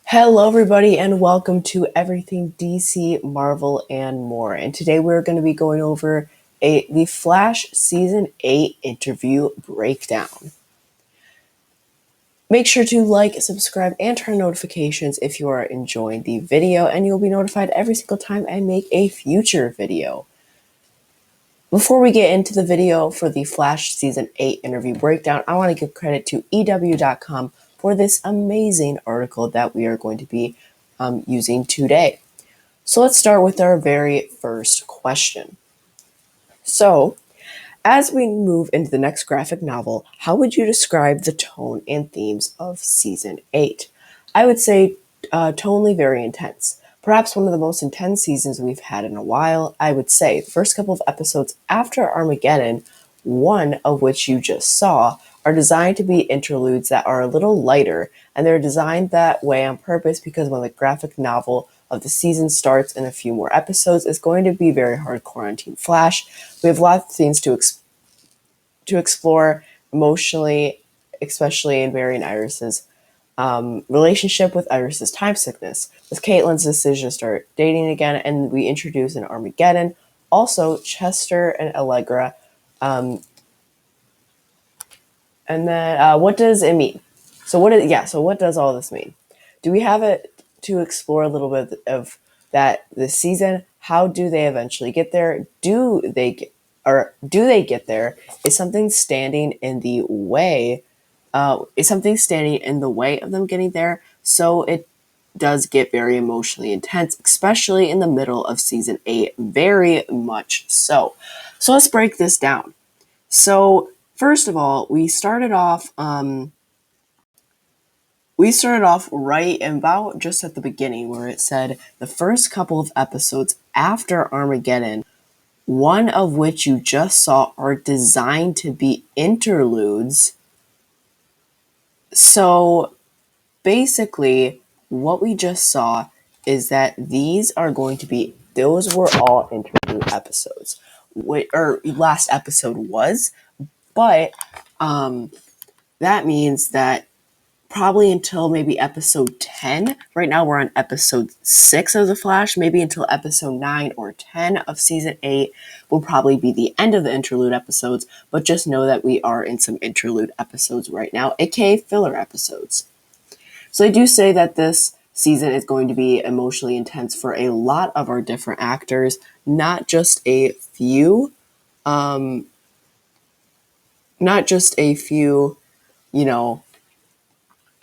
Hello, everybody, and welcome to Everything DC, Marvel, and more. And today we're going to be going over the Flash Season 8 interview breakdown. Make sure to like, subscribe, and turn notifications if you are enjoying the video, and you'll be notified every single time I make a future video. Before we get into the video for the Flash Season 8 interview breakdown, I want to give credit to EW.com for this amazing article that we are going to be using today. So let's start with our very first question. So, as we move into the next graphic novel, how would you describe the tone and themes of Season 8? I would say tonally very intense. Perhaps one of the most intense seasons we've had in a while. I would say the first couple of episodes after Armageddon, one of which you just saw, are designed to be interludes that are a little lighter, and they're designed that way on purpose because when the graphic novel of the season starts in a few more episodes, it's going to be very hardcore on Team Flash. We have lots of things to explore emotionally, especially in Barry and Iris's relationship with Iris's time sickness, with Caitlin's decision to start dating again, and we introduce in Armageddon also Chester and Allegra. And then what does it mean? So what does all this mean? Do we have it to explore a little bit of that this season? How do they eventually get there? Do they get there? Is something standing in the way? Is something standing in the way of them getting there? So it does get very emotionally intense, especially in the middle of season 8. Very much so. So let's break this down. So first of all, we started off right about just at the beginning where it said the first couple of episodes after Armageddon, one of which you just saw, are designed to be interludes. So basically, what we just saw is that those were all interlude episodes. Or last episode was, but that means that probably until maybe episode 10. Right now we're on episode 6 of The Flash. Maybe until episode 9 or 10 of season 8 will probably be the end of the interlude episodes. But just know that we are in some interlude episodes right now, aka filler episodes. So I do say that this season is going to be emotionally intense for a lot of our different actors, not just a few, you know,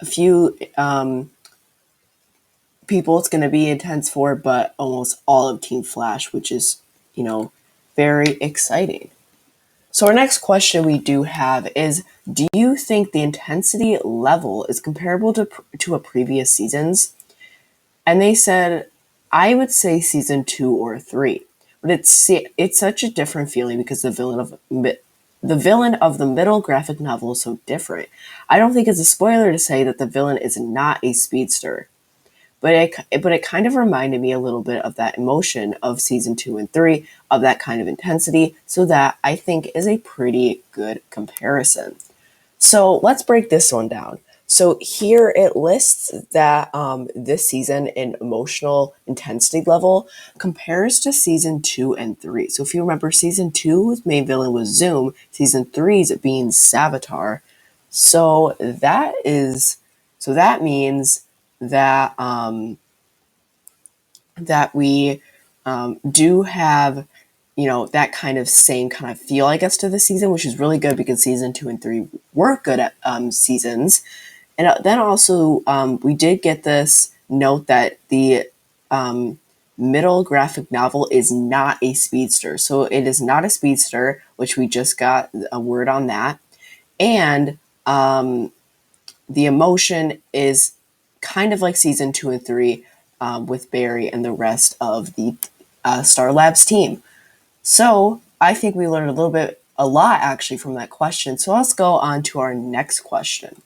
a few people it's going to be intense for, but almost all of Team Flash, which is, very exciting. So our next question we do have is, do you think the intensity level is comparable to a previous seasons? And they said, I would say season 2 or 3. But it's such a different feeling because the villain of the middle graphic novel is so different. I don't think it's a spoiler to say that the villain is not a speedster. But it kind of reminded me a little bit of that emotion of season 2 and 3, of that kind of intensity, so that I think is a pretty good comparison. So let's break this one down. So here it lists that this season in emotional intensity level compares to season 2 and 3. So if you remember, season 2's main villain was Zoom, season 3's being Savitar. So that means that that we do have that kind of same kind of feel, I guess, to the season, which is really good because season 2 and 3 were good at seasons. And then also we did get this note that the middle graphic novel is not a speedster. So it is not a speedster, which we just got a word on that. And the emotion is kind of like season 2 and 3 with Barry and the rest of the Star Labs team. So I think we learned a lot actually from that question. So let's go on to our next question.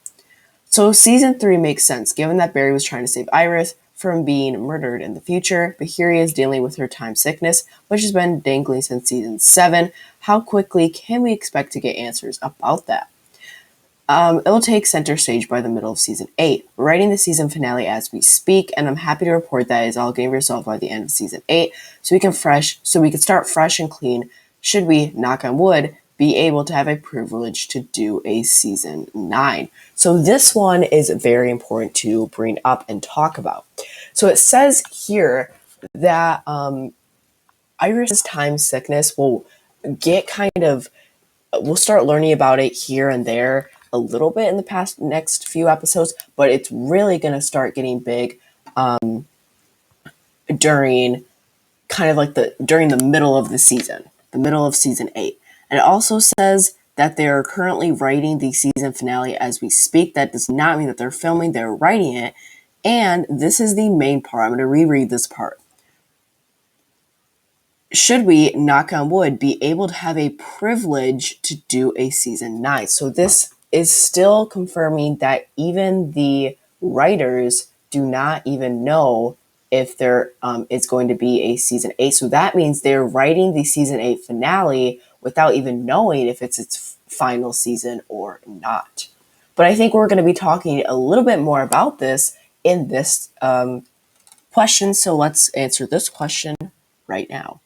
So season 3 makes sense given that Barry was trying to save Iris from being murdered in the future, but here he is dealing with her time sickness, which has been dangling since season 7. How quickly can we expect to get answers about that? It will take center stage by the middle of season 8. We're writing the season finale as we speak, and I'm happy to report that it's all getting resolved by the end of season 8, so we can start fresh and clean. Should we, knock on wood, be able to have a privilege to do a season 9? So this one is very important to bring up and talk about. So it says here that Iris's time sickness will get we'll start learning about it here and there a little bit in the next few episodes, but it's really going to start getting big during during the middle of the season, the middle of season 8. And it also says that they're currently writing the season finale as we speak. That does not mean that they're filming, they're writing it. And this is the main part. I'm going to reread this part. Should we, knock on wood, be able to have a privilege to do a season 9? So this is still confirming that even the writers do not even know if there is going to be a season 8. So that means they're writing the season 8 finale without even knowing if it's its final season or not. But I think we're going to be talking a little bit more about this in this question. So let's answer this question right now.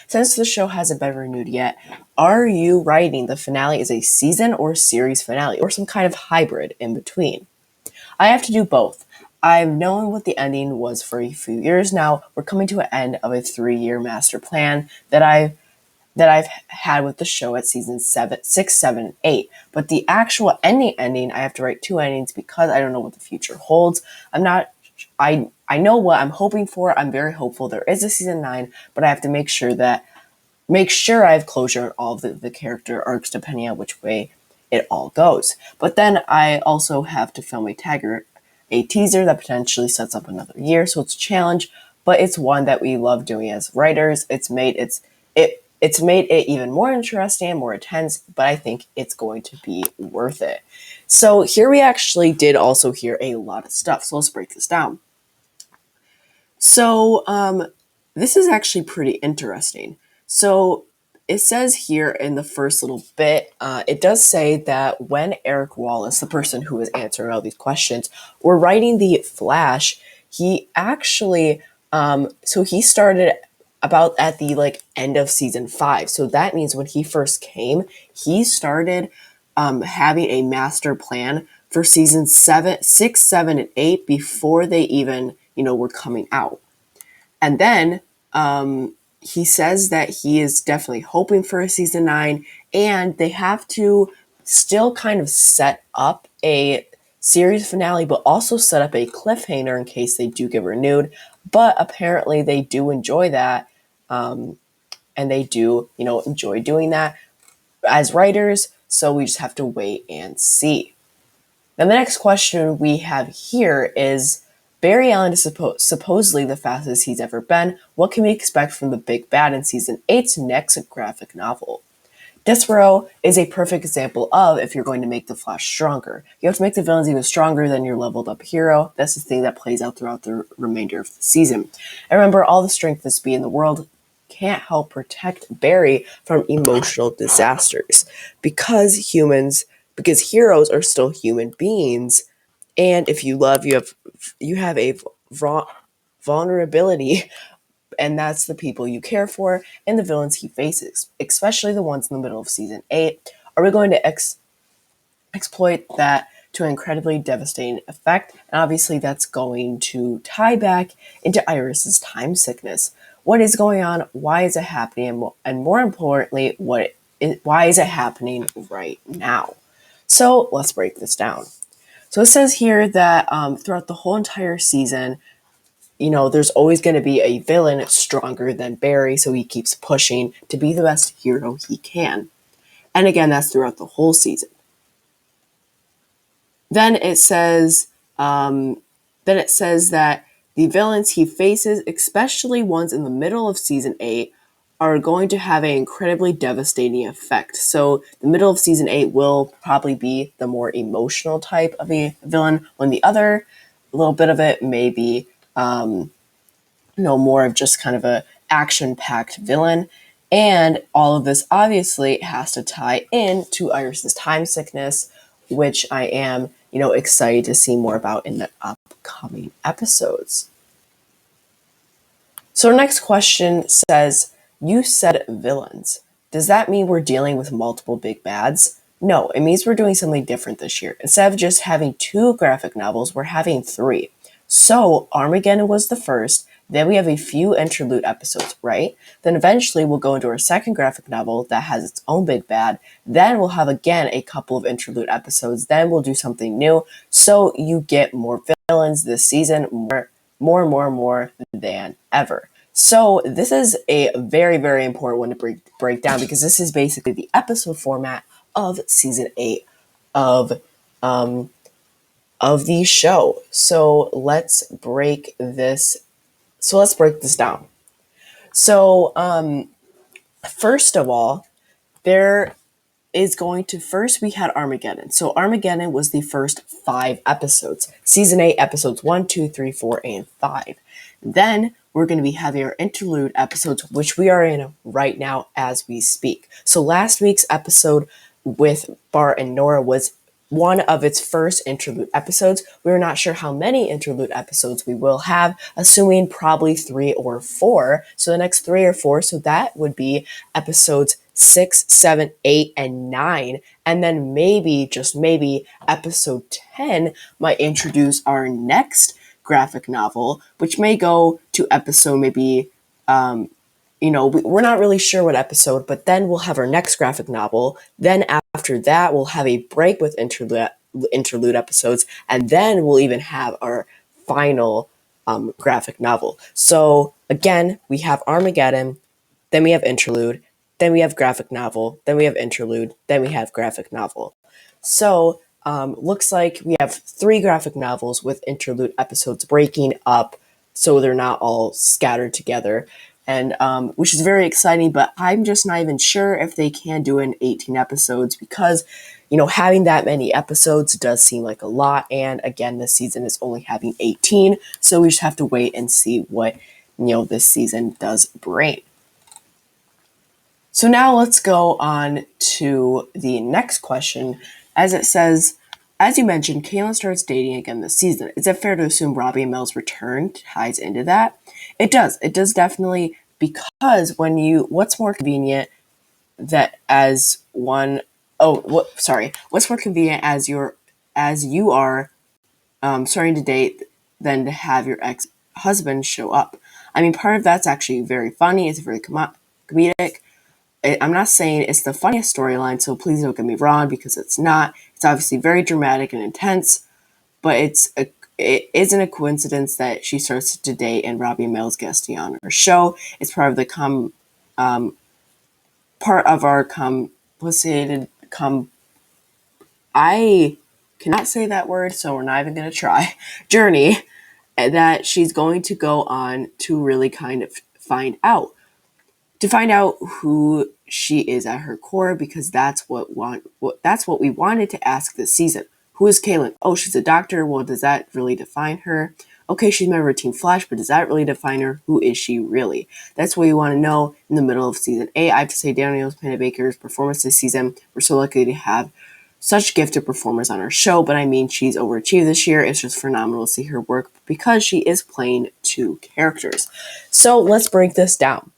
Since the show hasn't been renewed yet, are you writing the finale as a season or series finale, or some kind of hybrid in between? I have to do both. I've known what the ending was for a few years now. We're coming to an end of a 3-year master plan that I've had with the show at season 6, 7, and 8. But the actual ending, I have to write 2 endings because I don't know what the future holds. I know what I'm hoping for. I'm very hopeful there is a season 9, but I have to make sure I have closure on all of the character arcs depending on which way it all goes. But then I also have to film a teaser that potentially sets up another year, so it's a challenge, but it's one that we love doing as writers. It's made it even more interesting and more intense, but I think it's going to be worth it. So here we actually did also hear a lot of stuff. So let's break this down. So this is actually pretty interesting. So it says here in the first little bit, it does say that when Eric Wallace, the person who was answering all these questions, were writing the Flash, he actually, he started about at the end of season 5. So that means when he first came, he started having a master plan for season 6, 7, and 8 before they even, were coming out. And then he says that he is definitely hoping for a season 9, and they have to still kind of set up a series finale, but also set up a cliffhanger in case they do get renewed. But apparently they do enjoy that, and they do, enjoy doing that as writers. So we just have to wait and see. Now the next question we have here is, Barry Allen is supposedly the fastest he's ever been. What can we expect from the big bad in season 8's next graphic novel? Despero is a perfect example of if you're going to make the Flash stronger. You have to make the villains even stronger than your leveled up hero. That's the thing that plays out throughout the remainder of the season. And remember, all the strength this be in the world can't help protect Barry from emotional disasters. Because heroes are still human beings, and if you love, you have a vulnerability, and that's the people you care for and the villains he faces, especially the ones in the middle of season 8. Are we going to exploit that to an incredibly devastating effect? And obviously that's going to tie back into Iris's time sickness. What is going on? Why is it happening? And more importantly, why is it happening right now? So let's break this down. So it says here that throughout the whole entire season, there's always going to be a villain stronger than Barry, so he keeps pushing to be the best hero he can. And again, that's throughout the whole season. Then it says that the villains he faces, especially ones in the middle of season 8, are going to have an incredibly devastating effect. So the middle of season 8 will probably be the more emotional type of a villain, when the other little bit of it may be more of just kind of a action-packed villain. And all of this obviously has to tie in to Iris's time sickness, which I am, excited to see more about in the upcoming episodes. So our next question says, you said villains. Does that mean we're dealing with multiple big bads? No, it means we're doing something different this year. Instead of just having 2 graphic novels, we're having 3. So Armageddon was the first, then we have a few interlude episodes, right? Then eventually we'll go into our second graphic novel that has its own big bad. Then we'll have again a couple of interlude episodes. Then we'll do something new. So you get more villains this season, more than ever. So this is a very, very important one to break down, because this is basically the episode format of season 8 of the show. So let's break this down. So first of all, there is going to first we had Armageddon. So Armageddon was the first 5 episodes. Season 8, episodes 1, 2, 3, 4, and 5. Then we're going to be having our interlude episodes, which we are in right now as we speak. So last week's episode with Bart and Nora was one of its first interlude episodes. We're not sure how many interlude episodes we will have, assuming probably 3 or 4. So the next 3 or 4, so that would be episodes 6, 7, 8, and 9. And then maybe, just maybe, episode 10 might introduce our next graphic novel, which may go to episode maybe, we're not really sure what episode, but then we'll have our next graphic novel. Then after that, we'll have a break with interlude episodes, and then we'll even have our final graphic novel. So again, we have Armageddon, then we have interlude, then we have graphic novel, then we have interlude, then we have graphic novel. So looks like we have 3 graphic novels with interlude episodes breaking up, so they're not all scattered together, and which is very exciting. But I'm just not even sure if they can do it in 18 episodes, because having that many episodes does seem like a lot. And again, this season is only having 18, so we just have to wait and see what this season does bring. So now let's go on to the next question, as it says, as you mentioned, Caitlin starts dating again this season. Is it fair to assume Robbie and Mel's return ties into that? It does. It does definitely, because what's more convenient that as one, what's more convenient as you are starting to date than to have your ex-husband show up? I mean, part of that's actually very funny. It's very comedic. I'm not saying it's the funniest storyline, so please don't get me wrong, because it's not. It's obviously very dramatic and intense, but it isn't a coincidence that she starts to date and Robbie and Mel's guesting on her show. It's part of the part of our I cannot say that word, so we're not even going to try, journey that she's going to go on to really kind of find out who she is at her core, because that's what we wanted to ask this season. Who is Caitlin? Oh, she's a doctor. Well, does that really define her? Okay, she's a member of Team Flash, but does that really define her? Who is she really? That's what we want to know in the middle of season 8. I have to say, Danielle Panabaker's performance this season, we're so lucky to have such gifted performers on our show, but I mean, she's overachieved this year. It's just phenomenal to see her work, because she is playing 2 characters. So let's break this down.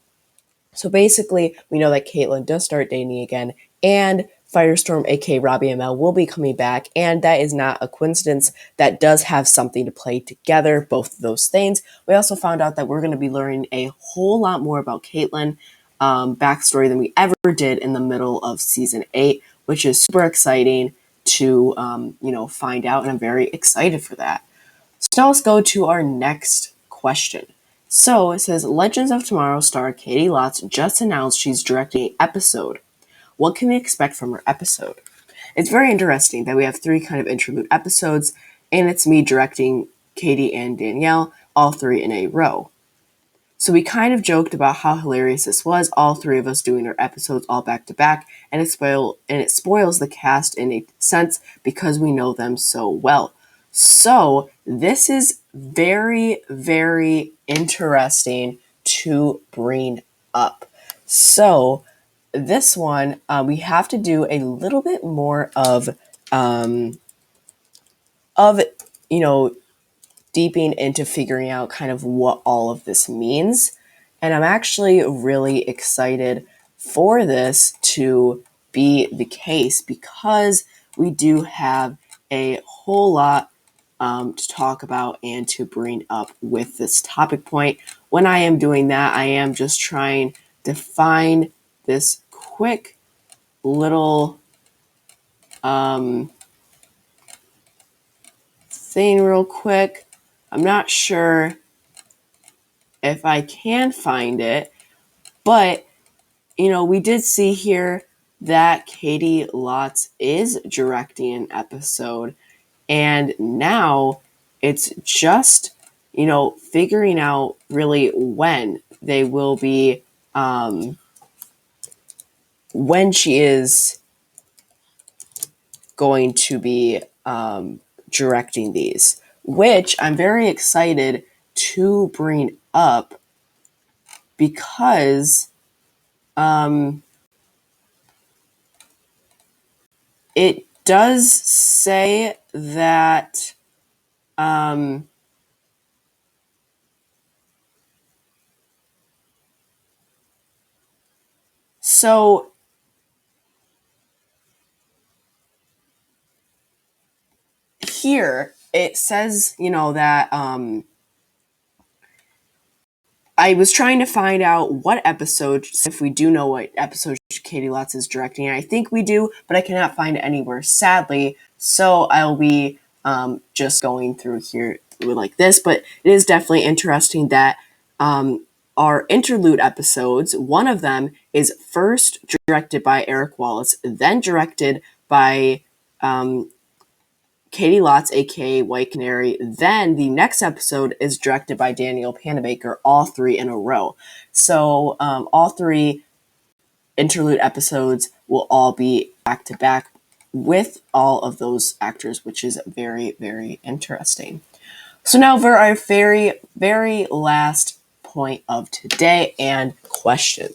So basically, we know that Caitlin does start dating again, and Firestorm, aka Robbie and Mel, will be coming back, and that is not a coincidence. That does have something to play together, both of those things. We also found out that we're going to be learning a whole lot more about Caitlin backstory than we ever did in the middle of season 8, which is super exciting to find out, and I'm very excited for that. So now let's go to our next question. So it says, Legends of Tomorrow star Katie Lotz just announced she's directing an episode. What can we expect from her episode? It's very interesting that we have 3 kind of interlude episodes, and it's me directing Katie and Danielle, all 3 in a row. So we kind of joked about how hilarious this was, all 3 of us doing our episodes all back to back, and it spoils the cast in a sense, because we know them so well. So this is very, very interesting to bring up. So this one, we have to do a little bit more of of, you know, deeping into figuring out kind of what all of this means. And I'm actually really excited for this to be the case because we do have a whole lot to talk about and to bring up with this topic point. When I am doing that, I am just trying to find this quick little thing real quick. I'm not sure if I can find it, but we did see here that Katie Lotz is directing an episode, and now it's just figuring out really when they will be when she is going to be directing these, which I'm very excited to bring up because it does say that so here it says, that I was trying to find out what episode, if we do know what episode Katie Lotz is directing. I think we do, but I cannot find it anywhere, sadly. So I'll be just going through here like this. But it is definitely interesting that our interlude episodes, one of them is first directed by Eric Wallace, then directed by Katie Lotz, aka White Canary. Then the next episode is directed by Daniel Panabaker, all three in a row. So all three interlude episodes will all be back to back with all of those actors, which is very, very interesting. So now for our very, very last point of today and question.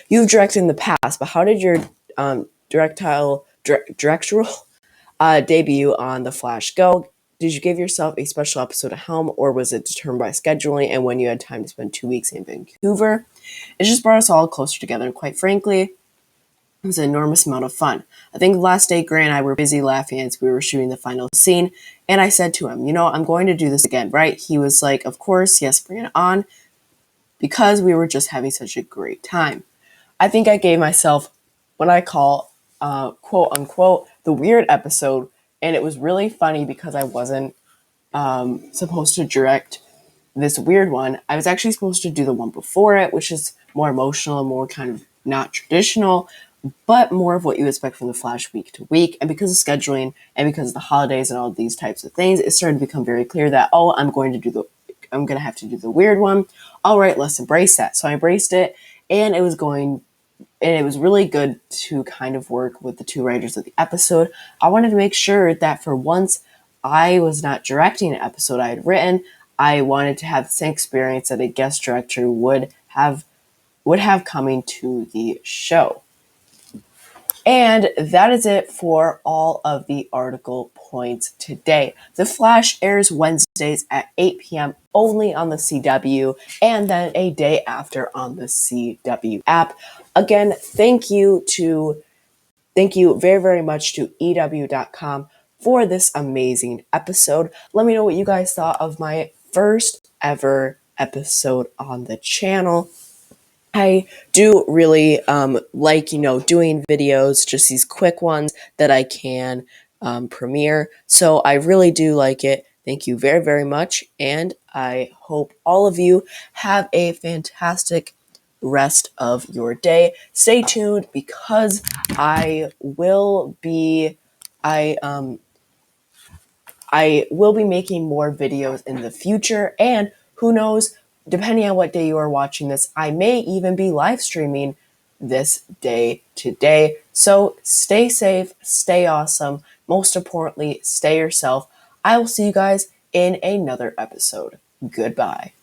You've directed in the past, but how did your directorial debut on The Flash go? Did you give yourself a special episode at helm, or was it determined by scheduling and when you had time to spend 2 weeks in Vancouver? It just brought us all closer together, and quite frankly, it was an enormous amount of fun. I think the last day Grant and I were busy laughing as we were shooting the final scene, and I said to him, I'm going to do this again, right? He was like, of course, yes, bring it on, because we were just having such a great time. I think I gave myself what I call, quote unquote, the weird episode, and it was really funny because I wasn't supposed to direct this weird one. I was actually supposed to do the one before it, which is more emotional and more kind of not traditional, but more of what you expect from the Flash week to week. And because of scheduling and because of the holidays and all of these types of things, it started to become very clear that, I'm going to have to do the weird one. All right, let's embrace that. So I embraced it, and it was really good to kind of work with the two writers of the episode. I wanted to make sure that for once I was not directing an episode I had written. I wanted to have the same experience that a guest director would have coming to the show. And that is it for all of the article points today. The Flash airs Wednesdays at 8 p.m. only on the CW, and then a day after on the CW app. Again, thank you very, very much to EW.com for this amazing episode. Let me know what you guys thought of my first ever episode on the channel. I do really like, doing videos, just these quick ones that I can premiere. So I really do like it. Thank you very, very much. And I hope all of you have a fantastic rest of your day. Stay tuned because I will be making more videos in the future, and who knows, depending on what day you are watching this, I may even be live streaming this day today. So stay safe, stay awesome. Most importantly, stay yourself. I will see you guys in another episode. Goodbye.